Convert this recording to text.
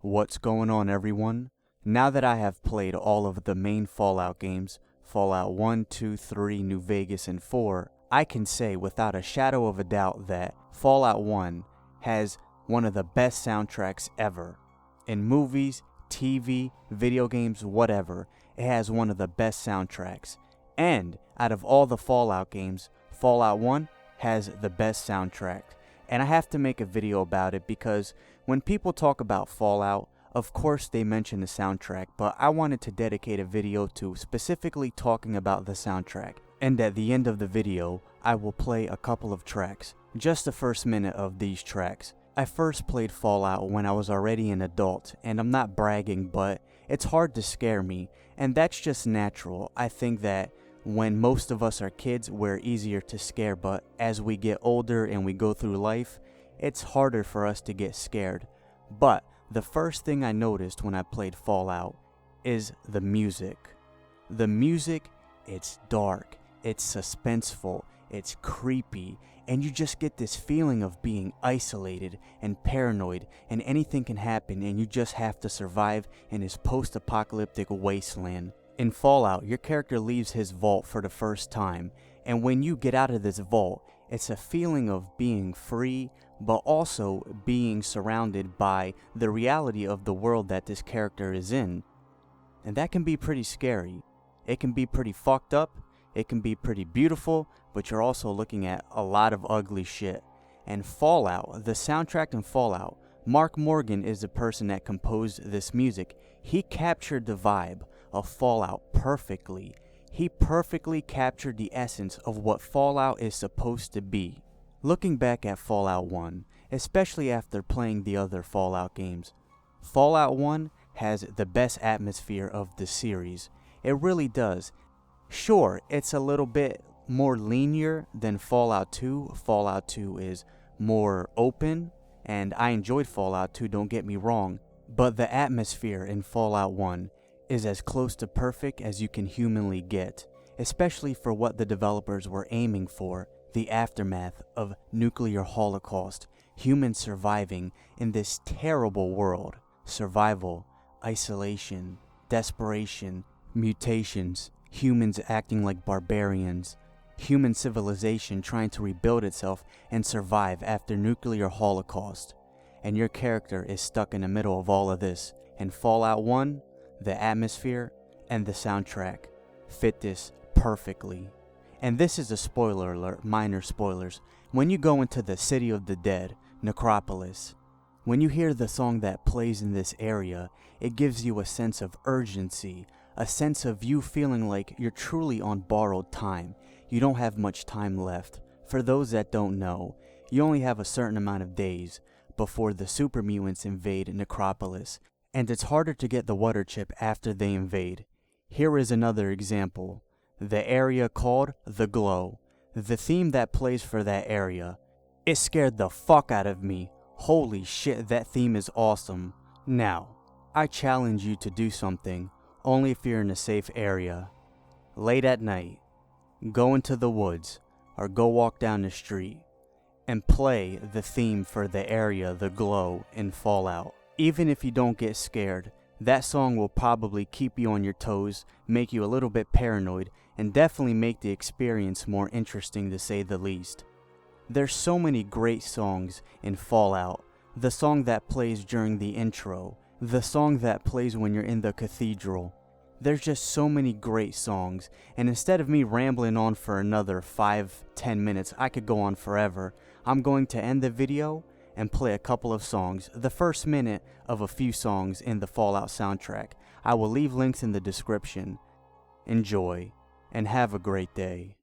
What's going on, everyone? Now that I have played all of the main Fallout games, Fallout 1, 2, 3, New Vegas, and 4, I can say without a shadow of a doubt that Fallout 1 has one of the best soundtracks ever. In movies, TV, video games, whatever, it has one of the best soundtracks. And out of all the Fallout games, Fallout 1 has the best soundtrack. And I have to make a video about it because when people talk about Fallout, of course they mention the soundtrack, but I wanted to dedicate a video to specifically talking about the soundtrack. And at the end of the video, I will play a couple of tracks, just the first minute of these tracks. I first played Fallout when I was already an adult, and I'm not bragging, but it's hard to scare me, and that's just natural. I think that when most of us are kids, we're easier to scare, but as we get older and we go through life, it's harder for us to get scared. But the first thing I noticed when I played Fallout is the music. The music, it's dark, it's suspenseful, it's creepy, and you just get this feeling of being isolated and paranoid, and anything can happen and you just have to survive in this post-apocalyptic wasteland. In Fallout, your character leaves his vault for the first time, and when you get out of this vault, it's a feeling of being free, but also being surrounded by the reality of the world that this character is in. And that can be pretty scary. It can be pretty fucked up, it can be pretty beautiful, but you're also looking at a lot of ugly shit. And Fallout, the soundtrack in Fallout, Mark Morgan is the person that composed this music. He captured the vibe of Fallout perfectly. He perfectly captured the essence of what Fallout is supposed to be. Looking back at Fallout 1, especially after playing the other Fallout games, Fallout 1 has the best atmosphere of the series. It really does. Sure, it's a little bit more linear than Fallout 2. Fallout 2 is more open, and I enjoyed Fallout 2, don't get me wrong, but the atmosphere in Fallout 1 is as close to perfect as you can humanly get, especially for what the developers were aiming for, the aftermath of nuclear holocaust, humans surviving in this terrible world, survival, isolation, desperation, mutations, humans acting like barbarians, human civilization trying to rebuild itself and survive after nuclear holocaust. And your character is stuck in the middle of all of this. And Fallout 1, the atmosphere and the soundtrack fit this perfectly. And this is a spoiler alert, minor spoilers. When you go into the City of the Dead, Necropolis, when you hear the song that plays in this area, it gives you a sense of urgency, a sense of you feeling like you're truly on borrowed time. You don't have much time left. For those that don't know, you only have a certain amount of days before the super mutants invade Necropolis, and it's harder to get the water chip after they invade. Here is another example. The area called The Glow. The theme that plays for that area, it scared the fuck out of me. Holy shit, that theme is awesome. Now, I challenge you to do something, only if you're in a safe area. Late at night, go into the woods, or go walk down the street, and play the theme for the area The Glow in Fallout. Even if you don't get scared, that song will probably keep you on your toes, make you a little bit paranoid, and definitely make the experience more interesting to say the least. There's so many great songs in Fallout. The song that plays during the intro, the song that plays when you're in the cathedral. There's just so many great songs, and instead of me rambling on for another 5-10 minutes, I could go on forever. I'm going to end the video and play a couple of songs, the first minute of a few songs in the Fallout soundtrack. I will leave links in the description. Enjoy, and have a great day.